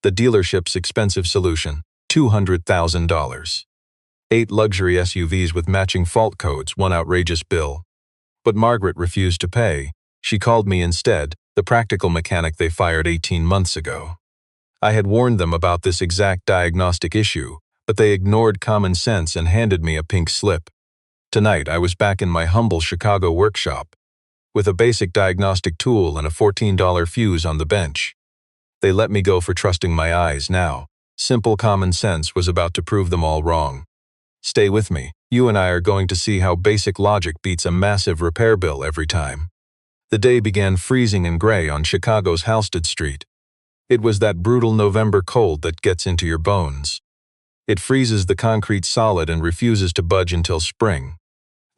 The dealership's expensive solution, $200,000. 8 luxury SUVs with matching fault codes, one outrageous bill. But Margaret refused to pay. She called me instead, the practical mechanic they fired 18 months ago. I had warned them about this exact diagnostic issue, but they ignored common sense and handed me a pink slip. Tonight, I was back in my humble Chicago workshop, with a basic diagnostic tool and a $14 fuse on the bench. They let me go for trusting my eyes now. Simple common sense was about to prove them all wrong. Stay with me. You and I are going to see how basic logic beats a massive repair bill every time. The day began freezing and gray on Chicago's Halsted Street. It was that brutal November cold that gets into your bones. It freezes the concrete solid and refuses to budge until spring.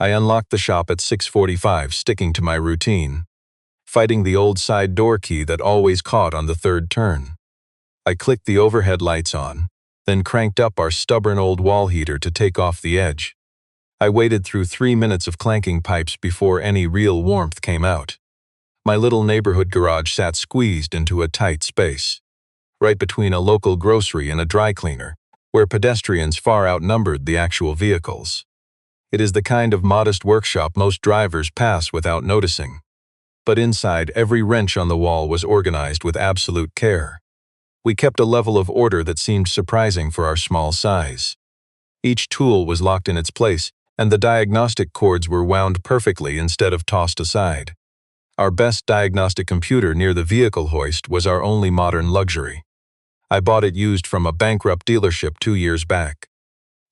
I unlocked the shop at 6:45, sticking to my routine, fighting the old side door key that always caught on the third turn. I clicked the overhead lights on, then cranked up our stubborn old wall heater to take off the edge. I waited through 3 minutes of clanking pipes before any real warmth came out. My little neighborhood garage sat squeezed into a tight space, right between a local grocery and a dry cleaner, where pedestrians far outnumbered the actual vehicles. It is the kind of modest workshop most drivers pass without noticing. But inside, every wrench on the wall was organized with absolute care. We kept a level of order that seemed surprising for our small size. Each tool was locked in its place, and the diagnostic cords were wound perfectly instead of tossed aside. Our best diagnostic computer near the vehicle hoist was our only modern luxury. I bought it used from a bankrupt dealership 2 years back.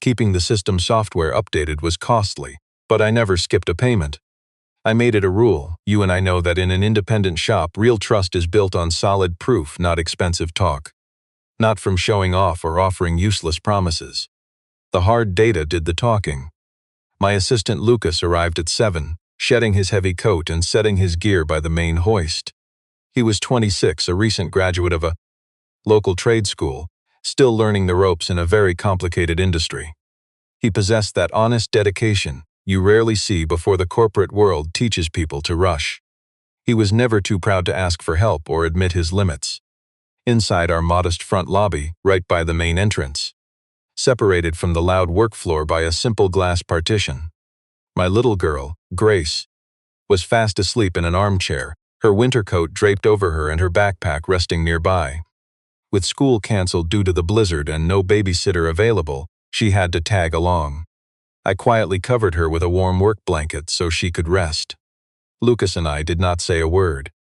Keeping the system software updated was costly, but I never skipped a payment. I made it a rule. You and I know that in an independent shop, real trust is built on solid proof, not expensive talk. Not from showing off or offering useless promises. The hard data did the talking. My assistant Lucas arrived at 7, shedding his heavy coat and setting his gear by the main hoist. He was 26, a recent graduate of a local trade school, still learning the ropes in a very complicated industry. He possessed that honest dedication you rarely see before the corporate world teaches people to rush. He was never too proud to ask for help or admit his limits. Inside our modest front lobby, right by the main entrance, separated from the loud work floor by a simple glass partition, my little girl, Grace, was fast asleep in an armchair, her winter coat draped over her and her backpack resting nearby. With school canceled due to the blizzard and no babysitter available, she had to tag along. I quietly covered her with a warm work blanket so she could rest. Lucas and I did not say a word.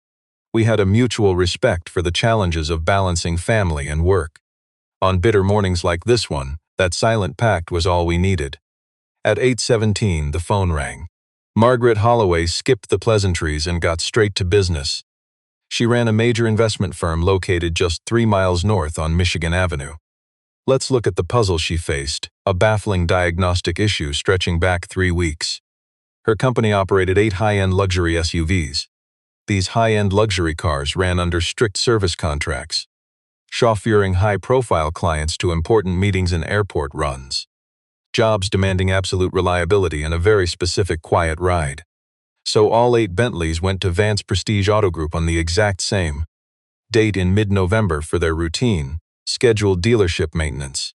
We had a mutual respect for the challenges of balancing family and work. On bitter mornings like this one, that silent pact was all we needed. At 8:17, the phone rang. Margaret Holloway skipped the pleasantries and got straight to business. She ran a major investment firm located just 3 miles north on Michigan Avenue. Let's look at the puzzle she faced, a baffling diagnostic issue stretching back 3 weeks. Her company operated 8 high-end luxury SUVs. These high-end luxury cars ran under strict service contracts, chauffeuring high-profile clients to important meetings and airport runs. Jobs demanding absolute reliability and a very specific quiet ride. So all 8 Bentleys went to Vance Prestige Auto Group on the exact same date in mid-November for their routine, scheduled dealership maintenance.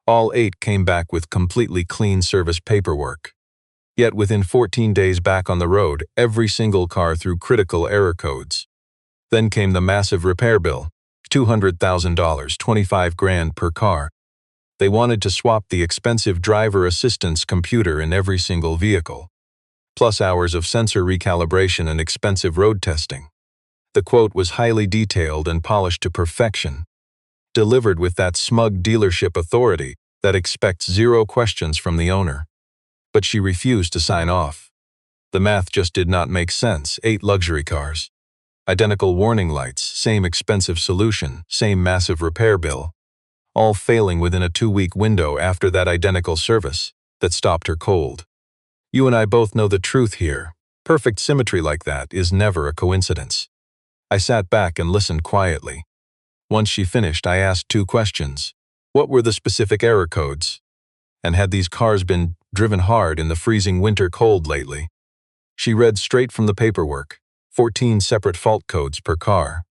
All 8 came back with completely clean service paperwork. Yet within 14 days back on the road, every single car threw critical error codes. Then came the massive repair bill, $200,000, $25,000 per car. They wanted to swap the expensive driver assistance computer in every single vehicle, plus hours of sensor recalibration and expensive road testing. The quote was highly detailed and polished to perfection, delivered with that smug dealership authority that expects 0 questions from the owner. But she refused to sign off. The math just did not make sense. 8 luxury cars, identical warning lights, same expensive solution, same massive repair bill, all failing within a 2-week window after that identical service that stopped her cold. You and I both know the truth here. Perfect symmetry like that is never a coincidence. I sat back and listened quietly. Once she finished, I asked 2 questions. What were the specific error codes? And had these cars been driven hard in the freezing winter cold lately? She read straight from the paperwork, 14 separate fault codes per car.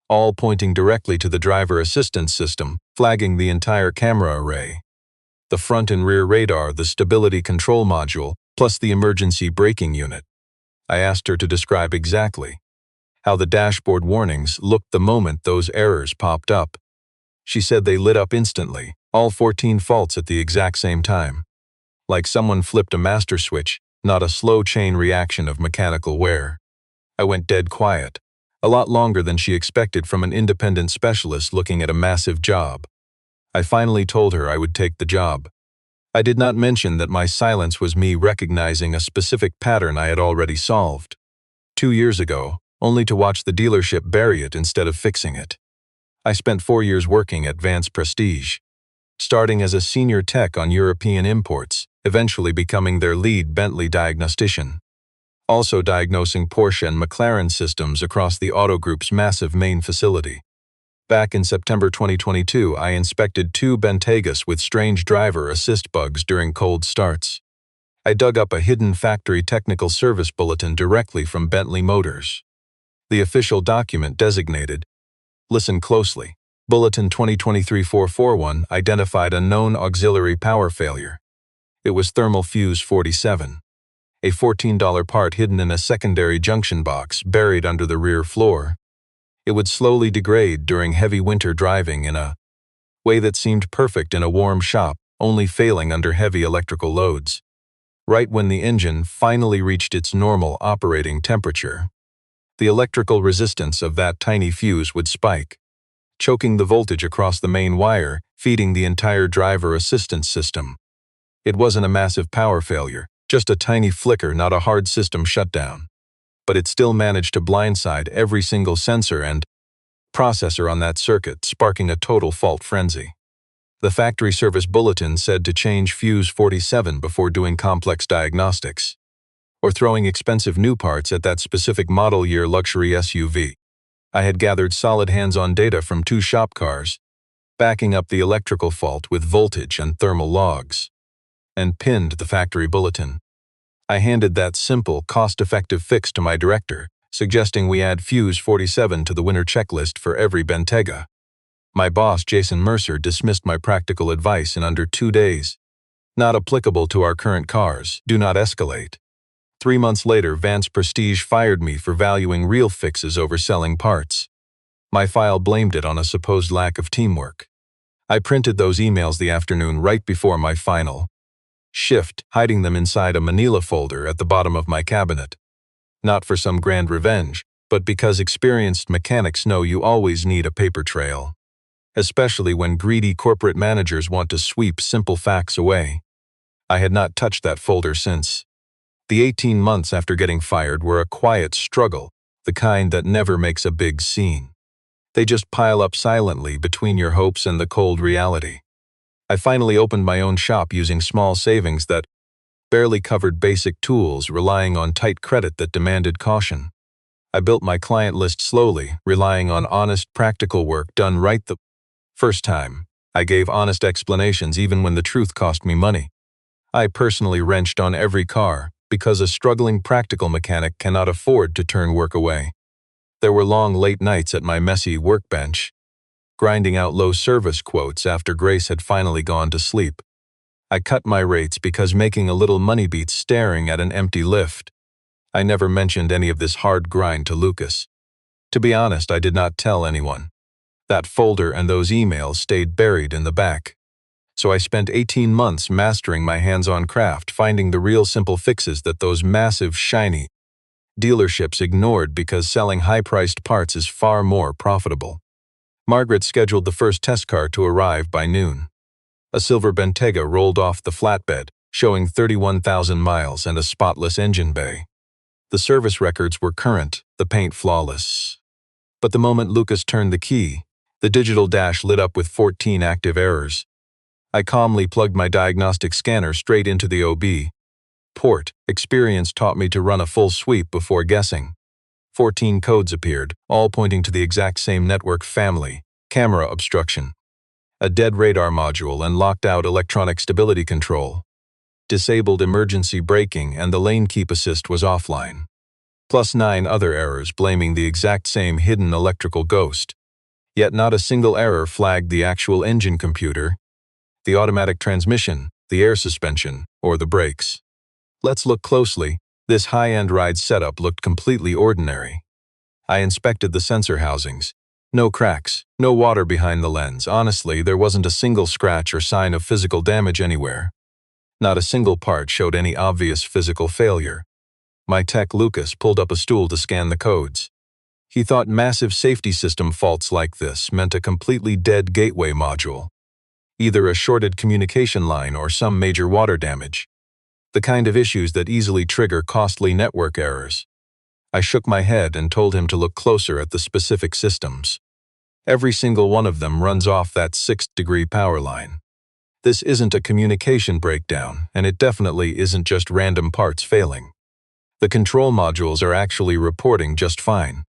all pointing directly to the driver assistance system, flagging the entire camera array. The front and rear radar, the stability control module, plus the emergency braking unit. I asked her to describe exactly how the dashboard warnings looked the moment those errors popped up. She said they lit up instantly, all 14 faults at the exact same time. Like someone flipped a master switch, not a slow chain reaction of mechanical wear. I went dead quiet, a lot longer than she expected from an independent specialist looking at a massive job. I finally told her I would take the job. I did not mention that my silence was me recognizing a specific pattern I had already solved 2 years ago, only to watch the dealership bury it instead of fixing it. I spent 4 years working at Vance Prestige, starting as a senior tech on European imports, eventually becoming their lead Bentley diagnostician, also diagnosing Porsche and McLaren systems across the Auto Group's massive main facility. Back in September 2022, I inspected 2 Bentegas with strange driver assist bugs during cold starts. I dug up a hidden factory technical service bulletin directly from Bentley Motors. The official document designated, listen closely, Bulletin 2023-441 identified a known auxiliary power failure. It was thermal fuse 47, a $14 part hidden in a secondary junction box buried under the rear floor. It would slowly degrade during heavy winter driving in a way that seemed perfect in a warm shop, only failing under heavy electrical loads. Right when the engine finally reached its normal operating temperature, the electrical resistance of that tiny fuse would spike, choking the voltage across the main wire, feeding the entire driver assistance system. It wasn't a massive power failure, just a tiny flicker, not a hard system shutdown. But it still managed to blindside every single sensor and processor on that circuit, sparking a total fault frenzy. The factory service bulletin said to change fuse 47 before doing complex diagnostics, or throwing expensive new parts at that specific model year luxury SUV. I had gathered solid hands-on data from 2 shop cars, backing up the electrical fault with voltage and thermal logs, and pinned the factory bulletin. I handed that simple, cost-effective fix to my director, suggesting we add fuse 47 to the winter checklist for every Bentega. My boss, Jason Mercer, dismissed my practical advice in under 2 days. Not applicable to our current cars, do not escalate. 3 months later, Vance Prestige fired me for valuing real fixes over selling parts. My file blamed it on a supposed lack of teamwork. I printed those emails the afternoon right before my final shift, hiding them inside a manila folder at the bottom of my cabinet. Not for some grand revenge, but because experienced mechanics know you always need a paper trail, especially when greedy corporate managers want to sweep simple facts away. I had not touched that folder since. The 18 months after getting fired were a quiet struggle, the kind that never makes a big scene. They just pile up silently between your hopes and the cold reality. I finally opened my own shop using small savings that barely covered basic tools, relying on tight credit that demanded caution. I built my client list slowly, relying on honest, practical work done right the first time. I gave honest explanations even when the truth cost me money. I personally wrenched on every car, because a struggling practical mechanic cannot afford to turn work away. There were long late nights at my messy workbench, grinding out low service quotes after Grace had finally gone to sleep. I cut my rates because making a little money beats staring at an empty lift. I never mentioned any of this hard grind to Lucas. To be honest, I did not tell anyone. That folder and those emails stayed buried in the back. So I spent 18 months mastering my hands-on craft, finding the real simple fixes that those massive, shiny dealerships ignored because selling high-priced parts is far more profitable. Margaret scheduled the first test car to arrive by noon. A silver Bentega rolled off the flatbed, showing 31,000 miles and a spotless engine bay. The service records were current, the paint flawless. But the moment Lucas turned the key, the digital dash lit up with 14 active errors. I calmly plugged my diagnostic scanner straight into the OB port. Experience taught me to run a full sweep before guessing. 14 codes appeared, all pointing to the exact same network family: camera obstruction, a dead radar module and locked-out electronic stability control, disabled emergency braking, and the lane keep assist was offline. Plus 9 other errors blaming the exact same hidden electrical ghost. Yet not a single error flagged the actual engine computer, the automatic transmission, the air suspension, or the brakes. Let's look closely. This high-end ride setup looked completely ordinary. I inspected the sensor housings. No cracks, no water behind the lens. Honestly, there wasn't a single scratch or sign of physical damage anywhere. Not a single part showed any obvious physical failure. My tech, Lucas, pulled up a stool to scan the codes. He thought massive safety system faults like this meant a completely dead gateway module. Either a shorted communication line or some major water damage. The kind of issues that easily trigger costly network errors. I shook my head and told him to look closer at the specific systems. Every single one of them runs off that 6th-degree power line. This isn't a communication breakdown, and it definitely isn't just random parts failing. The control modules are actually reporting just fine.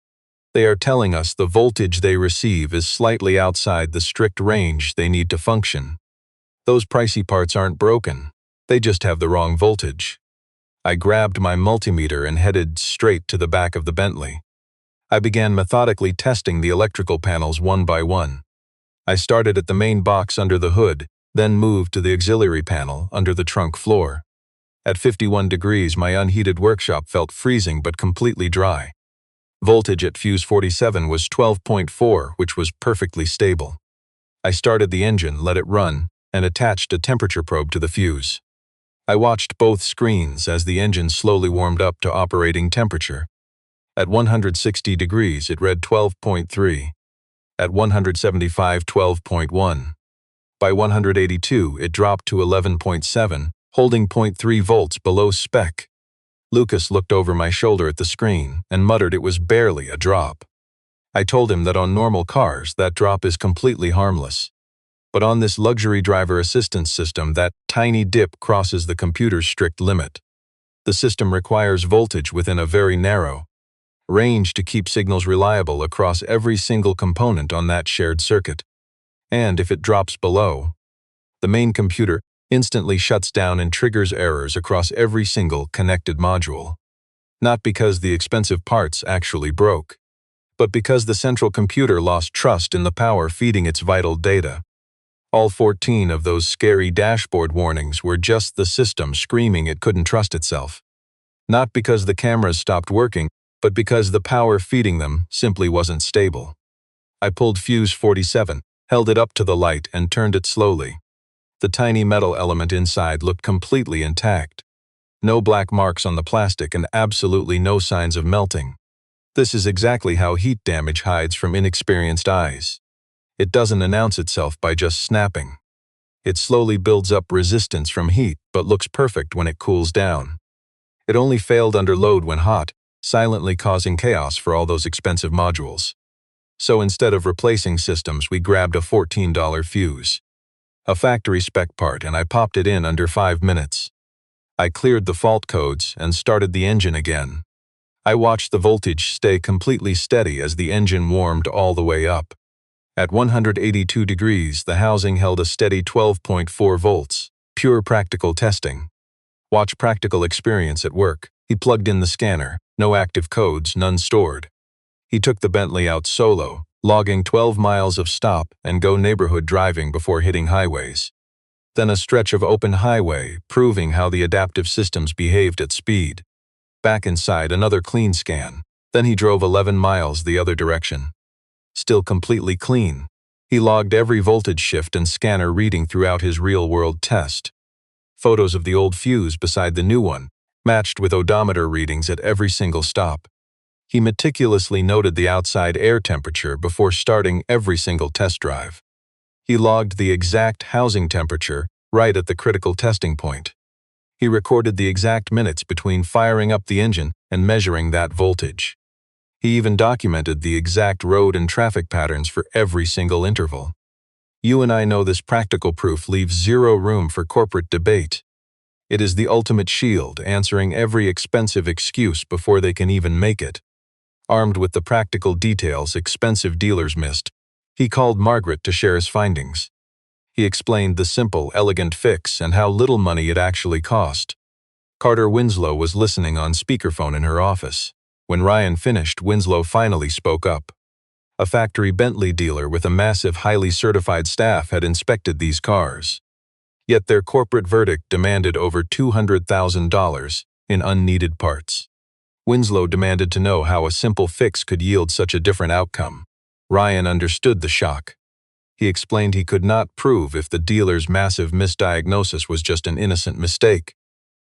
They are telling us the voltage they receive is slightly outside the strict range they need to function. Those pricey parts aren't broken, they just have the wrong voltage. I grabbed my multimeter and headed straight to the back of the Bentley. I began methodically testing the electrical panels one by one. I started at the main box under the hood, then moved to the auxiliary panel under the trunk floor. At 51 degrees, my unheated workshop felt freezing but completely dry. Voltage at fuse 47 was 12.4, which was perfectly stable. I started the engine, let it run, and attached a temperature probe to the fuse. I watched both screens as the engine slowly warmed up to operating temperature. At 160 degrees, it read 12.3. At 175, 12.1. By 182, it dropped to 11.7, holding 0.3 volts below spec. Lucas looked over my shoulder at the screen and muttered it was barely a drop. I told him that on normal cars, that drop is completely harmless. But on this luxury driver assistance system, that tiny dip crosses the computer's strict limit. The system requires voltage within a very narrow range to keep signals reliable across every single component on that shared circuit. And if it drops below, the main computer instantly shuts down and triggers errors across every single connected module. Not because the expensive parts actually broke, but because the central computer lost trust in the power feeding its vital data. All 14 of those scary dashboard warnings were just the system screaming it couldn't trust itself. Not because the cameras stopped working, but because the power feeding them simply wasn't stable. I pulled fuse 47, held it up to the light, and turned it slowly. The tiny metal element inside looked completely intact. No black marks on the plastic and absolutely no signs of melting. This is exactly how heat damage hides from inexperienced eyes. It doesn't announce itself by just snapping. It slowly builds up resistance from heat, but looks perfect when it cools down. It only failed under load when hot, silently causing chaos for all those expensive modules. So instead of replacing systems, we grabbed a $14 fuse. A factory spec part, and I popped it in under 5 minutes. I cleared the fault codes and started the engine again. I watched the voltage stay completely steady as the engine warmed all the way up. At 182 degrees, the housing held a steady 12.4 volts, pure practical testing. Watch practical experience at work. He plugged in the scanner, no active codes, none stored. He took the Bentley out solo, logging 12 miles of stop and go neighborhood driving before hitting highways. Then a stretch of open highway, proving how the adaptive systems behaved at speed. Back inside, another clean scan. Then he drove 11 miles the other direction. Still completely clean. He logged every voltage shift and scanner reading throughout his real-world test. Photos of the old fuse beside the new one, matched with odometer readings at every single stop. He meticulously noted the outside air temperature before starting every single test drive. He logged the exact housing temperature right at the critical testing point. He recorded the exact minutes between firing up the engine and measuring that voltage. He even documented the exact road and traffic patterns for every single interval. You and I know this practical proof leaves zero room for corporate debate. It is the ultimate shield, answering every expensive excuse before they can even make it. Armed with the practical details expensive dealers missed, he called Margaret to share his findings. He explained the simple, elegant fix and how little money it actually cost. Carter Winslow was listening on speakerphone in her office. When Ryan finished, Winslow finally spoke up. A factory Bentley dealer with a massive, highly certified staff had inspected these cars. Yet their corporate verdict demanded over $200,000 in unneeded parts. Winslow demanded to know how a simple fix could yield such a different outcome. Ryan understood the shock. He explained he could not prove if the dealer's massive misdiagnosis was just an innocent mistake,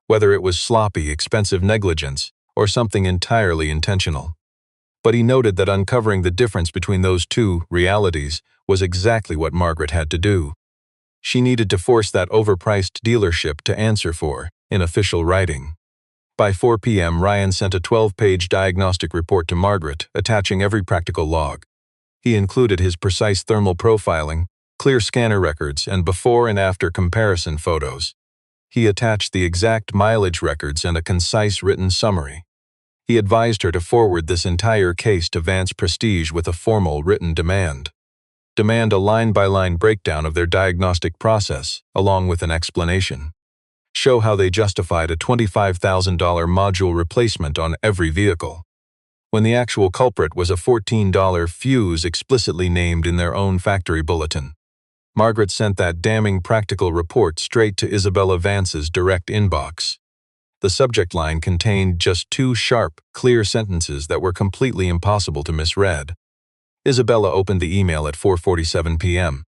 whether it was sloppy, expensive negligence or something entirely intentional. But he noted that uncovering the difference between those two realities was exactly what Margaret had to do. She needed to force that overpriced dealership to answer for, in official writing. By 4 p.m., Ryan sent a 12-page diagnostic report to Margaret, attaching every practical log. He included his precise thermal profiling, clear scanner records, and before and after comparison photos. He attached the exact mileage records and a concise written summary. He advised her to forward this entire case to Vance Prestige with a formal written demand. Demand a line-by-line breakdown of their diagnostic process, along with an explanation. Show how they justified a $25,000 module replacement on every vehicle, when the actual culprit was a $14 fuse explicitly named in their own factory bulletin. Margaret sent that damning practical report straight to Isabella Vance's direct inbox. The subject line contained just two sharp, clear sentences that were completely impossible to misread. Isabella opened the email at 4:47 p.m.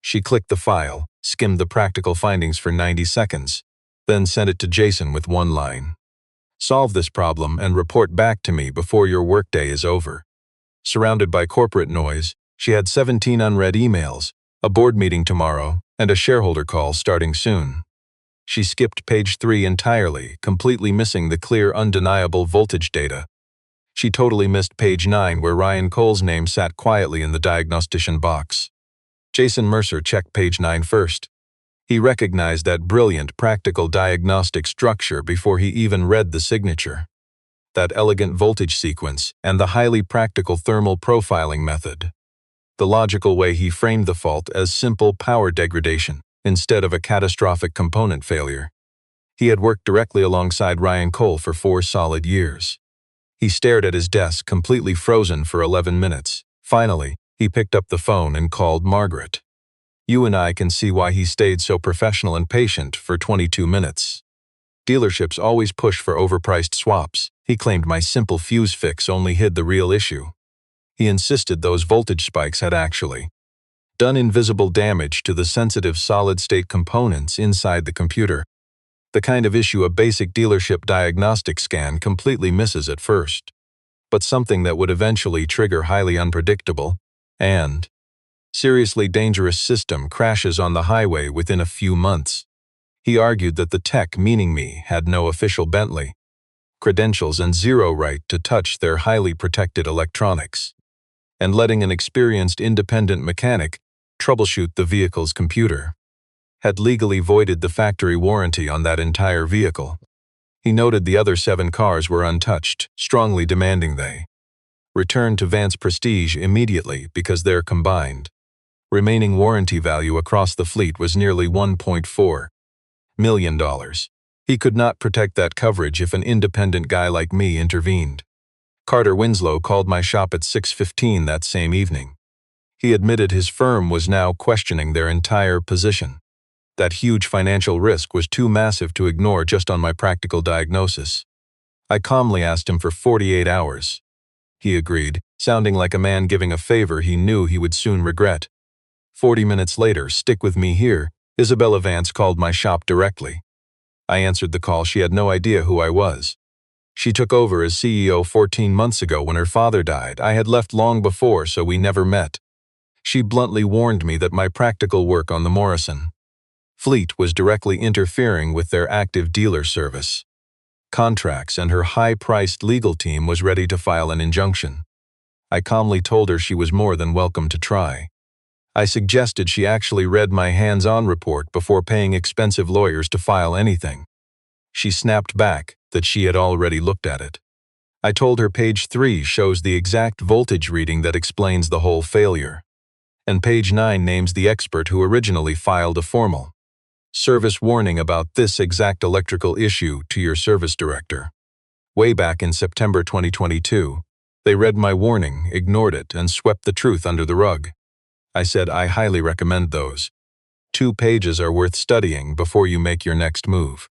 She clicked the file, skimmed the practical findings for 90 seconds, then sent it to Jason with one line. Solve this problem and report back to me before your workday is over. Surrounded by corporate noise, she had 17 unread emails, a board meeting tomorrow, and a shareholder call starting soon. She skipped page 3 entirely, completely missing the clear, undeniable voltage data. She totally missed page 9 where Ryan Cole's name sat quietly in the diagnostician box. Jason Mercer checked page 9 first. He recognized that brilliant, practical diagnostic structure before he even read the signature. That elegant voltage sequence and the highly practical thermal profiling method. The logical way he framed the fault as simple power degradation instead of a catastrophic component failure. He had worked directly alongside Ryan Cole for 4 solid years. He stared at his desk, completely frozen for 11 minutes. Finally, he picked up the phone and called Margaret. You and I can see why he stayed so professional and patient for 22 minutes. Dealerships always push for overpriced swaps. He claimed my simple fuse fix only hid the real issue. He insisted those voltage spikes had actually done invisible damage to the sensitive solid-state components inside the computer, the kind of issue a basic dealership diagnostic scan completely misses at first, but something that would eventually trigger highly unpredictable and seriously dangerous system crashes on the highway within a few months. He argued that the tech, meaning me, had no official Bentley credentials and zero right to touch their highly protected electronics, and letting an experienced independent mechanic troubleshoot the vehicle's computer had legally voided the factory warranty on that entire vehicle. He noted the other 7 cars were untouched, strongly demanding they return to Vance Prestige immediately because their combined remaining warranty value across the fleet was nearly $1.4 million. He could not protect that coverage if an independent guy like me intervened. Carter Winslow called my shop at 6:15 that same evening. He admitted his firm was now questioning their entire position. That huge financial risk was too massive to ignore just on my practical diagnosis. I calmly asked him for 48 hours. He agreed, sounding like a man giving a favor he knew he would soon regret. 40 minutes later, stick with me here, Isabella Vance called my shop directly. I answered the call. She had no idea who I was. She took over as CEO 14 months ago when her father died. I had left long before, so we never met. She bluntly warned me that my practical work on the Morrison fleet was directly interfering with their active dealer service contracts, and her high-priced legal team was ready to file an injunction. I calmly told her she was more than welcome to try. I suggested she actually read my hands-on report before paying expensive lawyers to file anything. She snapped back that she had already looked at it. I told her page 3 shows the exact voltage reading that explains the whole failure, and page 9 names the expert who originally filed a formal service warning about this exact electrical issue to your service director. Way back in September 2022, They read my warning, ignored it, and swept the truth under the rug. I said I highly recommend those. 2 pages are worth studying before you make your next move.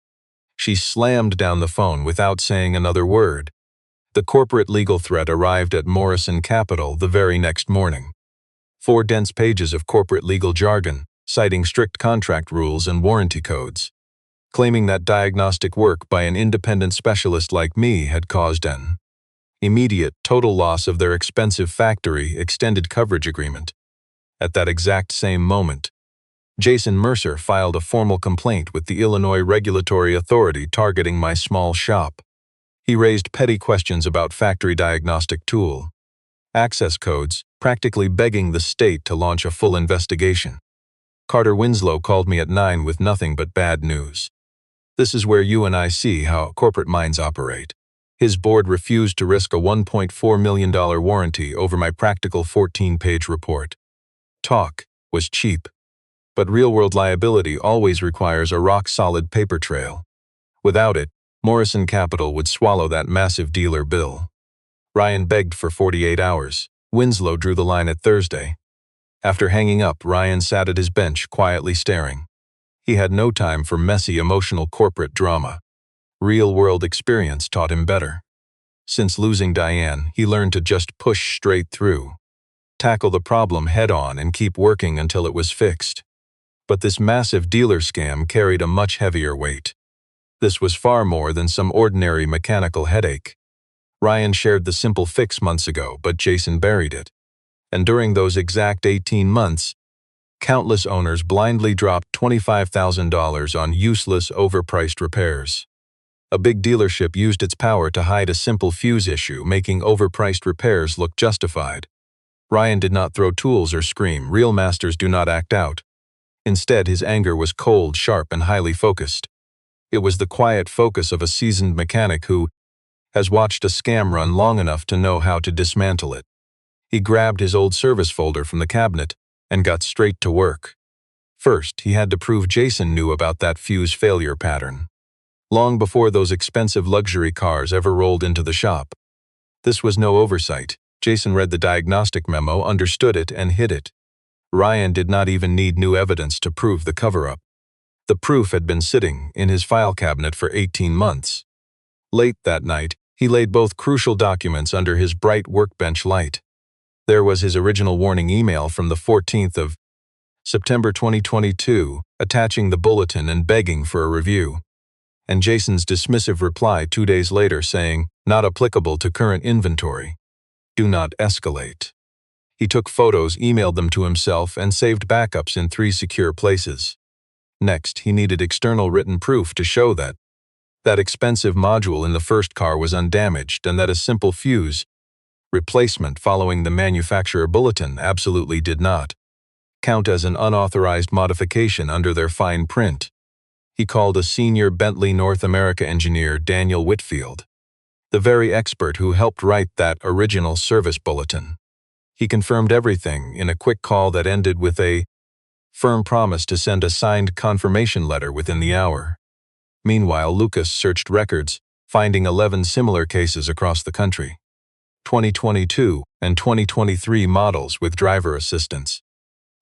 She slammed down the phone without saying another word. The corporate legal threat arrived at Morrison Capital the very next morning. 4 dense pages of corporate legal jargon, citing strict contract rules and warranty codes, claiming that diagnostic work by an independent specialist like me had caused an immediate, total loss of their expensive factory extended coverage agreement. At that exact same moment, Jason Mercer filed a formal complaint with the Illinois Regulatory Authority targeting my small shop. He raised petty questions about factory diagnostic tool access codes, practically begging the state to launch a full investigation. Carter Winslow called me at 9 with nothing but bad news. This is where you and I see how corporate minds operate. His board refused to risk a $1.4 million warranty over my practical 14-page report. Talk was cheap, but real-world liability always requires a rock-solid paper trail. Without it, Morrison Capital would swallow that massive dealer bill. Ryan begged for 48 hours. Winslow drew the line at Thursday. After hanging up, Ryan sat at his bench, quietly staring. He had no time for messy, emotional corporate drama. Real-world experience taught him better. Since losing Diane, he learned to just push straight through, tackle the problem head-on and keep working until it was fixed. But this massive dealer scam carried a much heavier weight. This was far more than some ordinary mechanical headache. Ryan shared the simple fix months ago, but Jason buried it. And during those exact 18 months, countless owners blindly dropped $25,000 on useless, overpriced repairs. A big dealership used its power to hide a simple fuse issue, making overpriced repairs look justified. Ryan did not throw tools or scream. Real masters do not act out. Instead, his anger was cold, sharp, and highly focused. It was the quiet focus of a seasoned mechanic who has watched a scam run long enough to know how to dismantle it. He grabbed his old service folder from the cabinet and got straight to work. First, he had to prove Jason knew about that fuse failure pattern, long before those expensive luxury cars ever rolled into the shop. This was no oversight. Jason read the diagnostic memo, understood it, and hid it. Ryan did not even need new evidence to prove the cover-up. The proof had been sitting in his file cabinet for 18 months. Late that night, he laid both crucial documents under his bright workbench light. There was his original warning email from the 14th of September 2022, attaching the bulletin and begging for a review. And Jason's dismissive reply 2 days later saying, not applicable to current inventory. Do not escalate. He took photos, emailed them to himself, and saved backups in 3 secure places. Next, he needed external written proof to show that expensive module in the first car was undamaged and that a simple fuse replacement following the manufacturer bulletin absolutely did not count as an unauthorized modification under their fine print. He called a senior Bentley North America engineer, Daniel Whitfield, the very expert who helped write that original service bulletin. He confirmed everything in a quick call that ended with a firm promise to send a signed confirmation letter within the hour. Meanwhile, Lucas searched records, finding 11 similar cases across the country. 2022 and 2023 models with driver assistance,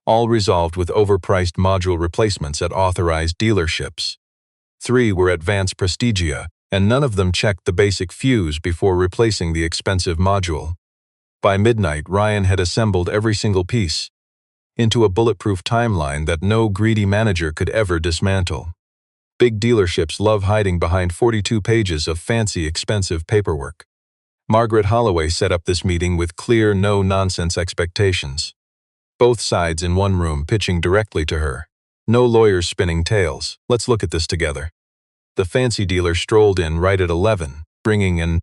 all resolved with overpriced module replacements at authorized dealerships. 3 were at Vance Prestige, and none of them checked the basic fuse before replacing the expensive module. By midnight, Ryan had assembled every single piece into a bulletproof timeline that no greedy manager could ever dismantle. Big dealerships love hiding behind 42 pages of fancy, expensive paperwork. Margaret Holloway set up this meeting with clear, no-nonsense expectations. Both sides in one room pitching directly to her. No lawyers spinning tales. Let's look at this together. The fancy dealer strolled in right at 11, bringing an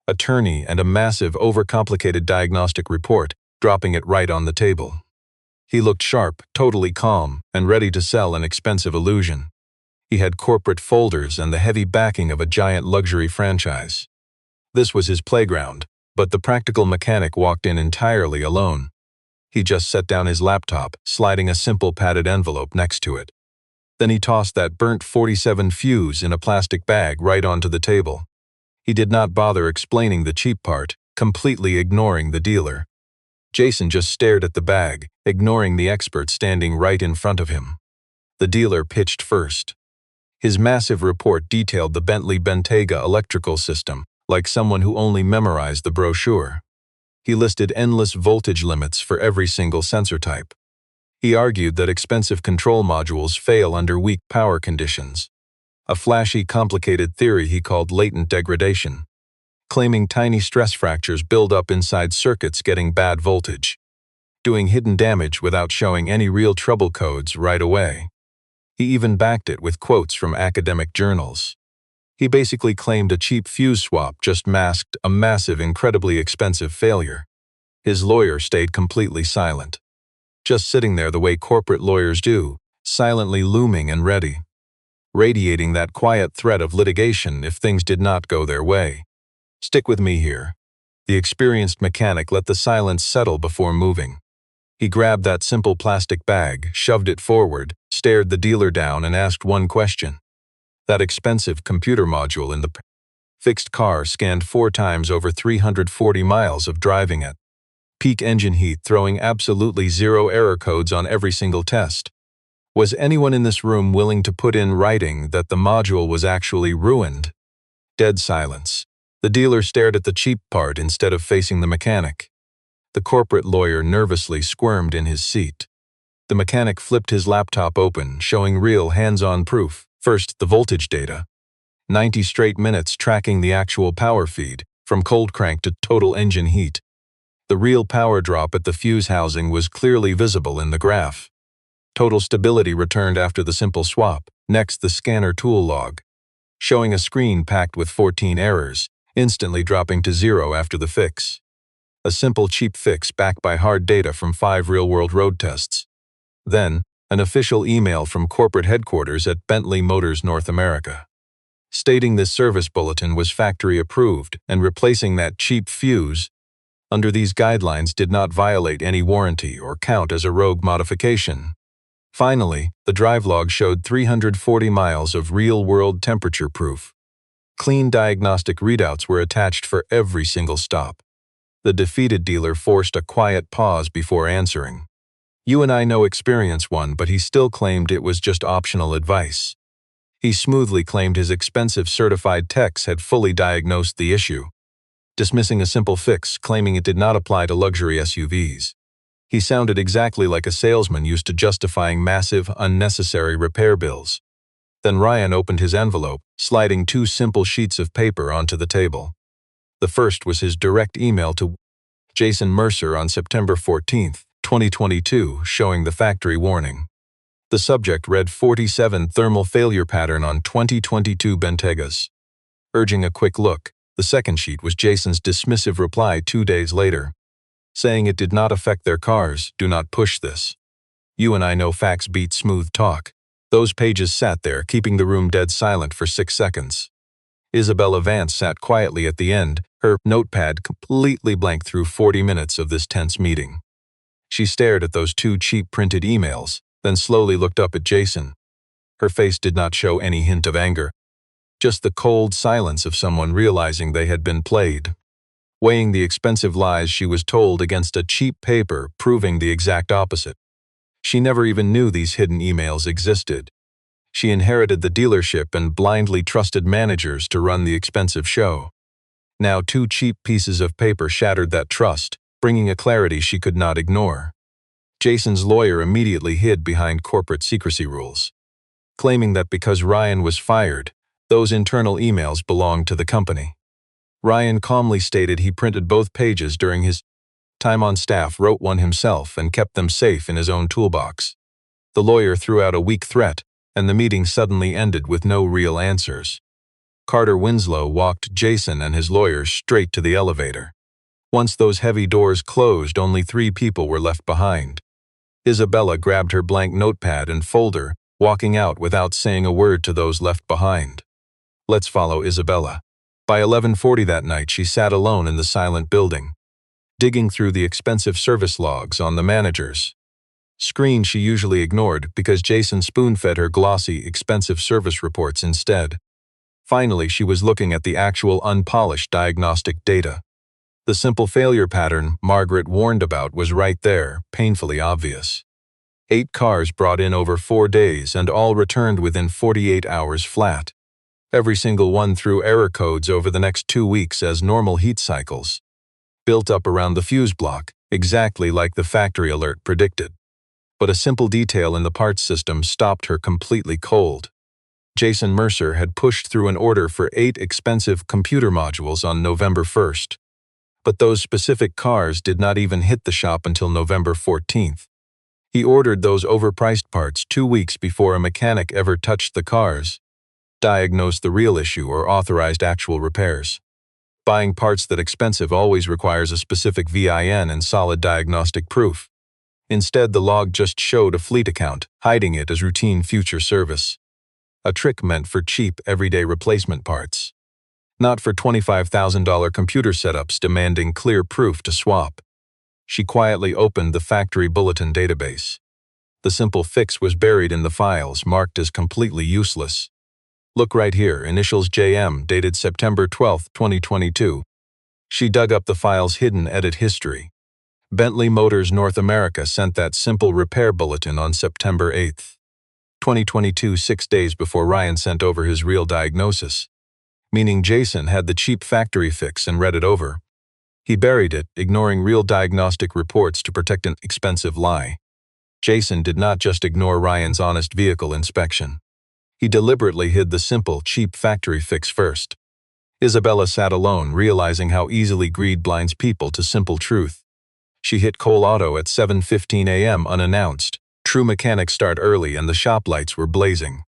attorney and a massive, overcomplicated diagnostic report, dropping it right on the table. He looked sharp, totally calm, and ready to sell an expensive illusion. He had corporate folders and the heavy backing of a giant luxury franchise. This was his playground, but the practical mechanic walked in entirely alone. He just set down his laptop, sliding a simple padded envelope next to it. Then he tossed that burnt 47 fuse in a plastic bag right onto the table. He did not bother explaining the cheap part, completely ignoring the dealer. Jason just stared at the bag, ignoring the expert standing right in front of him. The dealer pitched first. His massive report detailed the Bentley Bentayga electrical system, like someone who only memorized the brochure. He listed endless voltage limits for every single sensor type. He argued that expensive control modules fail under weak power conditions. A flashy, complicated theory he called latent degradation, claiming tiny stress fractures build up inside circuits getting bad voltage, doing hidden damage without showing any real trouble codes right away. He even backed it with quotes from academic journals. He basically claimed a cheap fuse swap just masked a massive, incredibly expensive failure. His lawyer stayed completely silent, just sitting there the way corporate lawyers do, silently looming and ready, radiating that quiet threat of litigation if things did not go their way. "Stick with me here." The experienced mechanic let the silence settle before moving. He grabbed that simple plastic bag, shoved it forward, stared the dealer down and asked one question. That expensive computer module in the fixed car scanned 4 times over 340 miles of driving at peak engine heat, throwing absolutely zero error codes on every single test. Was anyone in this room willing to put in writing that the module was actually ruined? Dead silence. The dealer stared at the cheap part instead of facing the mechanic. The corporate lawyer nervously squirmed in his seat. The mechanic flipped his laptop open, showing real hands-on proof. First, the voltage data. 90 straight minutes tracking the actual power feed, from cold crank to total engine heat. The real power drop at the fuse housing was clearly visible in the graph. Total stability returned after the simple swap. Next, the scanner tool log, showing a screen packed with 14 errors, instantly dropping to 0 after the fix. A simple cheap fix backed by hard data from 5 real-world road tests. Then, an official email from corporate headquarters at Bentley Motors North America, stating this service bulletin was factory approved and replacing that cheap fuse under these guidelines did not violate any warranty or count as a rogue modification. Finally, the drive log showed 340 miles of real-world temperature proof. Clean diagnostic readouts were attached for every single stop. The defeated dealer forced a quiet pause before answering. "You and I know experience one, but he still claimed it was just optional advice." He smoothly claimed his expensive certified techs had fully diagnosed the issue, dismissing a simple fix, claiming it did not apply to luxury SUVs. He sounded exactly like a salesman used to justifying massive, unnecessary repair bills. Then Ryan opened his envelope, sliding 2 simple sheets of paper onto the table. The first was his direct email to Jason Mercer on September 14, 2022, showing the factory warning. The subject read 47 thermal failure pattern on 2022 Bentaygas. Urging a quick look, the second sheet was Jason's dismissive reply 2 days later, saying it did not affect their cars, do not push this. You and I know facts beat smooth talk. Those pages sat there, keeping the room dead silent for 6 seconds. Isabella Vance sat quietly at the end, her notepad completely blank through 40 minutes of this tense meeting. She stared at those 2 cheap printed emails, then slowly looked up at Jason. Her face did not show any hint of anger, just the cold silence of someone realizing they had been played, weighing the expensive lies she was told against a cheap paper proving the exact opposite. She never even knew these hidden emails existed. She inherited the dealership and blindly trusted managers to run the expensive show. Now 2 cheap pieces of paper shattered that trust, bringing a clarity she could not ignore. Jason's lawyer immediately hid behind corporate secrecy rules, claiming that because Ryan was fired, those internal emails belonged to the company. Ryan calmly stated he printed both pages during his time on staff, wrote one himself, and kept them safe in his own toolbox. The lawyer threw out a weak threat, and the meeting suddenly ended with no real answers. Carter Winslow walked Jason and his lawyer straight to the elevator. Once those heavy doors closed, only 3 people were left behind. Isabella grabbed her blank notepad and folder, walking out without saying a word to those left behind. Let's follow Isabella. By 11:40 that night, she sat alone in the silent building, digging through the expensive service logs on the manager's screen she usually ignored because Jason spoon-fed her glossy, expensive service reports instead. Finally, she was looking at the actual unpolished diagnostic data. The simple failure pattern Margaret warned about was right there, painfully obvious. 8 cars brought in over 4 days and all returned within 48 hours flat. Every single one threw error codes over the next 2 weeks as normal heat cycles, built up around the fuse block, exactly like the factory alert predicted. But a simple detail in the parts system stopped her completely cold. Jason Mercer had pushed through an order for 8 expensive computer modules on November 1st. But those specific cars did not even hit the shop until November 14th. He ordered those overpriced parts 2 weeks before a mechanic ever touched the cars, diagnosed the real issue, or authorized actual repairs. Buying parts that expensive always requires a specific VIN and solid diagnostic proof. Instead, the log just showed a fleet account, hiding it as routine future service. A trick meant for cheap, everyday replacement parts. Not for $25,000 computer setups demanding clear proof to swap. She quietly opened the factory bulletin database. The simple fix was buried in the files, marked as completely useless. Look right here, initials JM, dated September 12, 2022. She dug up the file's hidden edit history. Bentley Motors North America sent that simple repair bulletin on September 8, 2022, 6 days before Ryan sent over his real diagnosis. Meaning Jason had the cheap factory fix and read it over. He buried it, ignoring real diagnostic reports to protect an expensive lie. Jason did not just ignore Ryan's honest vehicle inspection. He deliberately hid the simple, cheap factory fix first. Isabella sat alone, realizing how easily greed blinds people to simple truth. She hit Cole Auto at 7:15 a.m. unannounced. True mechanics start early and the shop lights were blazing.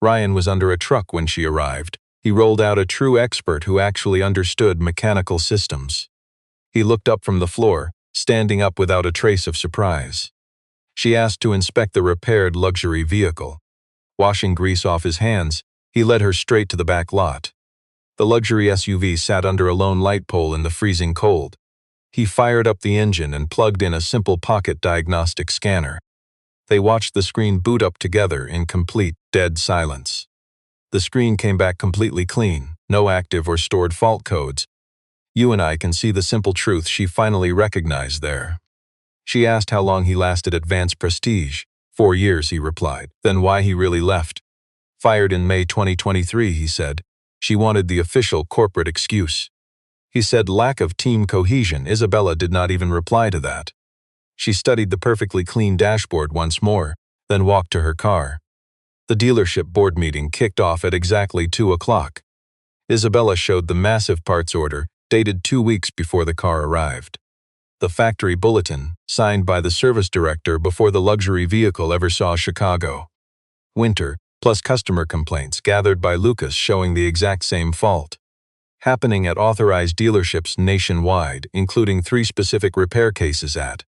Ryan was under a truck when she arrived. He rolled out a true expert who actually understood mechanical systems. He looked up from the floor, standing up without a trace of surprise. She asked to inspect the repaired luxury vehicle. Washing grease off his hands, he led her straight to the back lot. The luxury SUV sat under a lone light pole in the freezing cold. He fired up the engine and plugged in a simple pocket diagnostic scanner. They watched the screen boot up together in complete, dead silence. The screen came back completely clean, no active or stored fault codes. You and I can see the simple truth she finally recognized there. She asked how long he lasted at Vance Prestige. 4 years, he replied. Then why he really left. Fired in May 2023, he said. She wanted the official corporate excuse. He said lack of team cohesion. Isabella did not even reply to that. She studied the perfectly clean dashboard once more, then walked to her car. The dealership board meeting kicked off at exactly 2 o'clock. Isabella showed the massive parts order, dated 2 weeks before the car arrived. The factory bulletin, signed by the service director before the luxury vehicle ever saw Chicago. Winter, plus customer complaints gathered by Lucas showing the exact same fault. Happening at authorized dealerships nationwide, including 3 specific repair cases at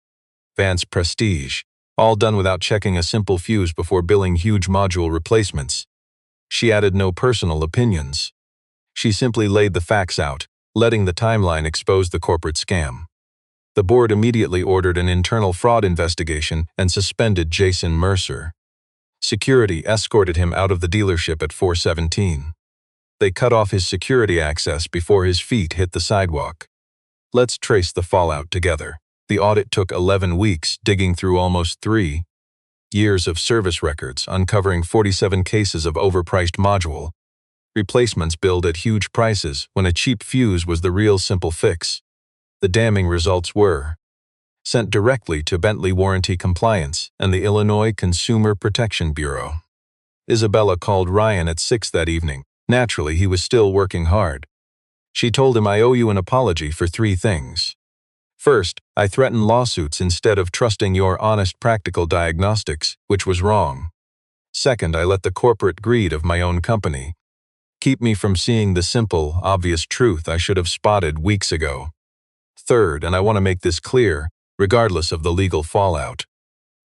Vance Prestige, all done without checking a simple fuse before billing huge module replacements. She added no personal opinions. She simply laid the facts out, letting the timeline expose the corporate scam. The board immediately ordered an internal fraud investigation and suspended Jason Mercer. Security escorted him out of the dealership at 4:17. They cut off his security access before his feet hit the sidewalk. Let's trace the fallout together. The audit took 11 weeks, digging through almost 3 years of service records, uncovering 47 cases of overpriced module replacements billed at huge prices when a cheap fuse was the real simple fix. The damning results were sent directly to Bentley Warranty Compliance and the Illinois Consumer Protection Bureau. Isabella called Ryan at 6 that evening. Naturally, he was still working hard. She told him, I owe you an apology for 3 things. First, I threatened lawsuits instead of trusting your honest practical diagnostics, which was wrong. Second, I let the corporate greed of my own company keep me from seeing the simple, obvious truth I should have spotted weeks ago. Third, and I want to make this clear, regardless of the legal fallout,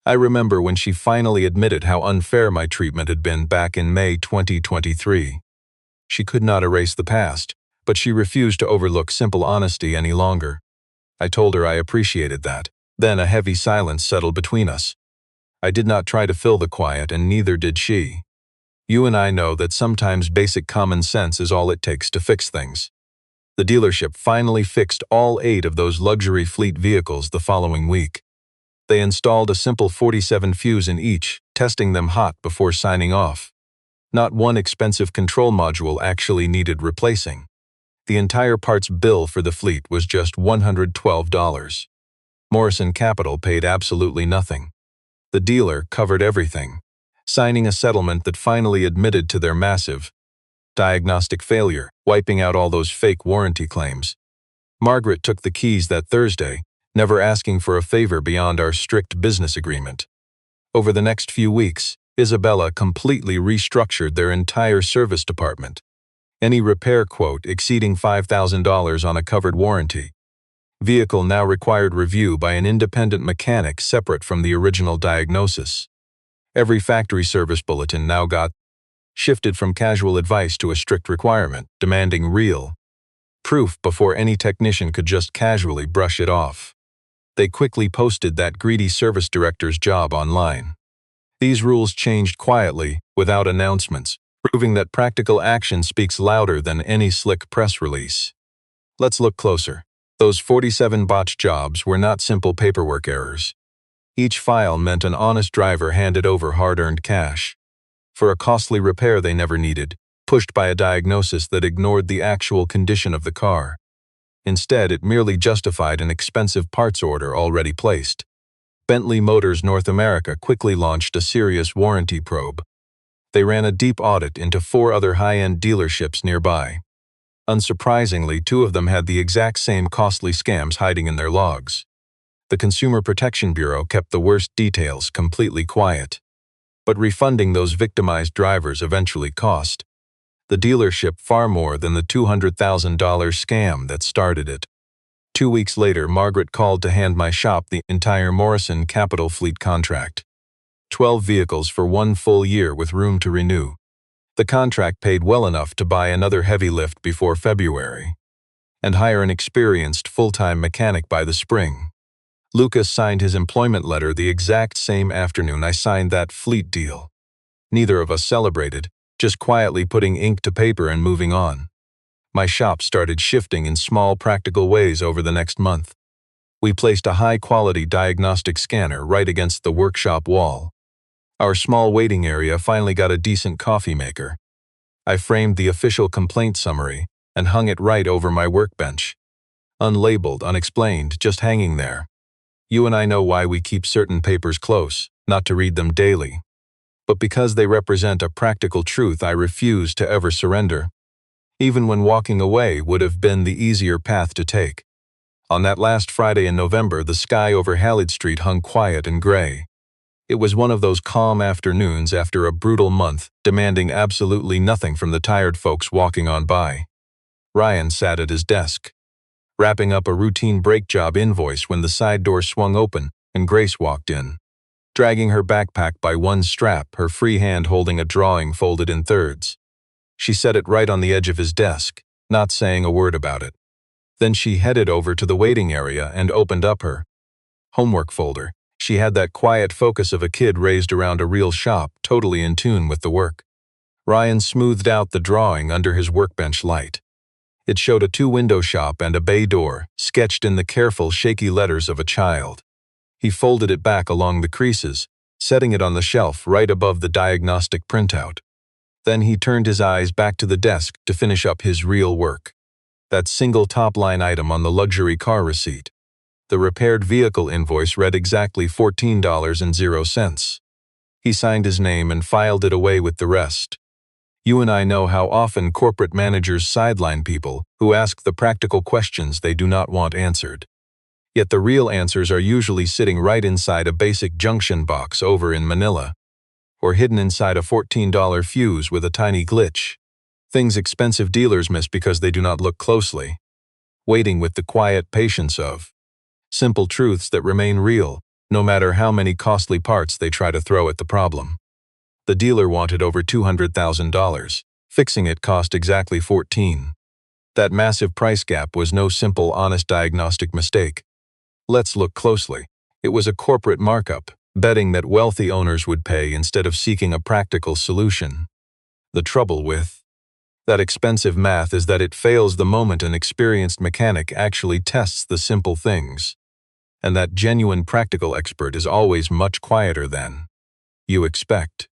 I remember when she finally admitted how unfair my treatment had been back in May 2023. She could not erase the past, but she refused to overlook simple honesty any longer. I told her I appreciated that. Then a heavy silence settled between us. I did not try to fill the quiet, and neither did she. You and I know that sometimes basic common sense is all it takes to fix things. The dealership finally fixed all 8 of those luxury fleet vehicles the following week. They installed a simple 47 fuse in each, testing them hot before signing off. Not one expensive control module actually needed replacing. The entire parts bill for the fleet was just $112. Morrison Capital paid absolutely nothing. The dealer covered everything, signing a settlement that finally admitted to their massive diagnostic failure, wiping out all those fake warranty claims. Margaret took the keys that Thursday, never asking for a favor beyond our strict business agreement. Over the next few weeks, Isabella completely restructured their entire service department. Any repair quote exceeding $5,000 on a covered warranty. Vehicle now required review by an independent mechanic separate from the original diagnosis. Every factory service bulletin now got shifted from casual advice to a strict requirement, demanding real proof before any technician could just casually brush it off. They quickly posted that greedy service director's job online. These rules changed quietly, without announcements, proving that practical action speaks louder than any slick press release. Let's look closer. Those 47 botched jobs were not simple paperwork errors. Each file meant an honest driver handed over hard-earned cash for a costly repair they never needed, pushed by a diagnosis that ignored the actual condition of the car. Instead, it merely justified an expensive parts order already placed. Bentley Motors North America quickly launched a serious warranty probe. They ran a deep audit into 4 other high-end dealerships nearby. Unsurprisingly, 2 of them had the exact same costly scams hiding in their logs. The Consumer Protection Bureau kept the worst details completely quiet. But refunding those victimized drivers eventually cost the dealership far more than the $200,000 scam that started it. 2 weeks later, Margaret called to hand my shop the entire Morrison Capital fleet contract. 12 vehicles for 1 full year with room to renew. The contract paid well enough to buy another heavy lift before February and hire an experienced full-time mechanic by the spring. Lucas signed his employment letter the exact same afternoon I signed that fleet deal. Neither of us celebrated, just quietly putting ink to paper and moving on. My shop started shifting in small, practical ways over the next month. We placed a high-quality diagnostic scanner right against the workshop wall. Our small waiting area finally got a decent coffee maker. I framed the official complaint summary and hung it right over my workbench. Unlabeled, unexplained, just hanging there. You and I know why we keep certain papers close, not to read them daily. But because they represent a practical truth I refuse to ever surrender. Even when walking away would have been the easier path to take. On that last Friday in November, the sky over Halsted Street hung quiet and gray. It was one of those calm afternoons after a brutal month, demanding absolutely nothing from the tired folks walking on by. Ryan sat at his desk, wrapping up a routine brake job invoice when the side door swung open and Grace walked in, dragging her backpack by one strap, her free hand holding a drawing folded in thirds. She set it right on the edge of his desk, not saying a word about it. Then she headed over to the waiting area and opened up her homework folder. She had that quiet focus of a kid raised around a real shop, totally in tune with the work. Ryan smoothed out the drawing under his workbench light. It showed a 2-window shop and a bay door, sketched in the careful, shaky letters of a child. He folded it back along the creases, setting it on the shelf right above the diagnostic printout. Then he turned his eyes back to the desk to finish up his real work. That single top-line item on the luxury car receipt. The repaired vehicle invoice read exactly $14.00. He signed his name and filed it away with the rest. You and I know how often corporate managers sideline people who ask the practical questions they do not want answered. Yet the real answers are usually sitting right inside a basic junction box over in Manila, or hidden inside a $14 fuse with a tiny glitch. Things expensive dealers miss because they do not look closely. Waiting with the quiet patience of simple truths that remain real, no matter how many costly parts they try to throw at the problem. The dealer wanted over $200,000. Fixing it cost exactly $14,000. That massive price gap was no simple, honest diagnostic mistake. Let's look closely. It was a corporate markup, betting that wealthy owners would pay instead of seeking a practical solution. The trouble with That expensive math is that it fails the moment an experienced mechanic actually tests the simple things. And that genuine practical expert is always much quieter than you expect.